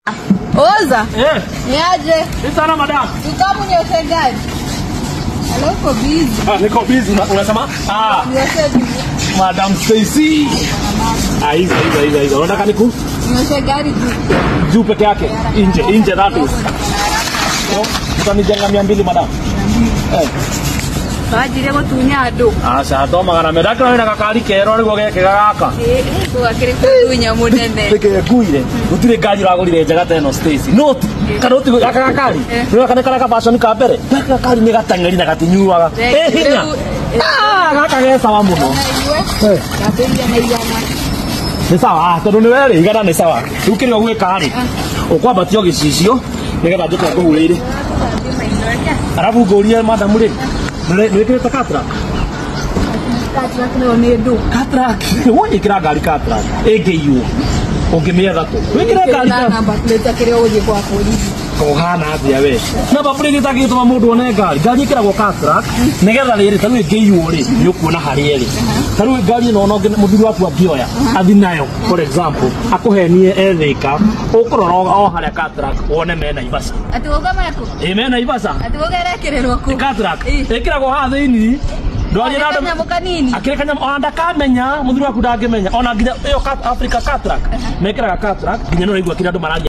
Oza? Niaje? Ni sana madam. Tukamu nioshe gari. Hello, uko busy. Niko busy unasema? Nioshe gari. Madam Stacy. Hizo. Unataka niku? Nioshe gari Juu peke yake. Nje that is. Tutanijenga 200 madam. Bajire go tunyado. Asa toma kana medaka na kakari kero ni goge kegaka. Go akire kunya munene. Peke kuire. Utire gari ragurire njega teno Stacy. No. Karoti akakari. Ni kana kana fashion ka mbere. Kakari ni gatangari na gatinyuaga. Hinya. Gaka gesa wa muno. Gapenja na iyana. Ni sawa, tondu ni weri igana ni sawa. Ukiri ogwika ri. Ukwabatio gicicio nigetha njoke kuhurire. Arabu ngorie madam ri. Nwikirite katrak. Katrak no ni ndu. Katrak. Woi ikira gari katrak. Egeyo. Ungimietha tu. Wikira gari na namba plate kire oje kwa polisi. Kohana athia we. Namba plate itagituma mundu one gari. Gari ikiragwo katrak. Nigetha riri taru egeyo ri. Ni ukuona hari eri. Taru gari no muthuri waku angioya. Athi nayo for example akuhenie ethika. Ukurora o haria katrak wone mena ibasa. Ati woga mako? Mena ibasa. Ati woga erekererwo ku. Katrak. Ikiragwo ha thiini. Ndwari na ndamo kanini. Akire kanya onda kamenya muthuri waku ndangimenya ona nginya iyo Africa katrak. Mekiraga katrak nginya no igwa kira andu maragia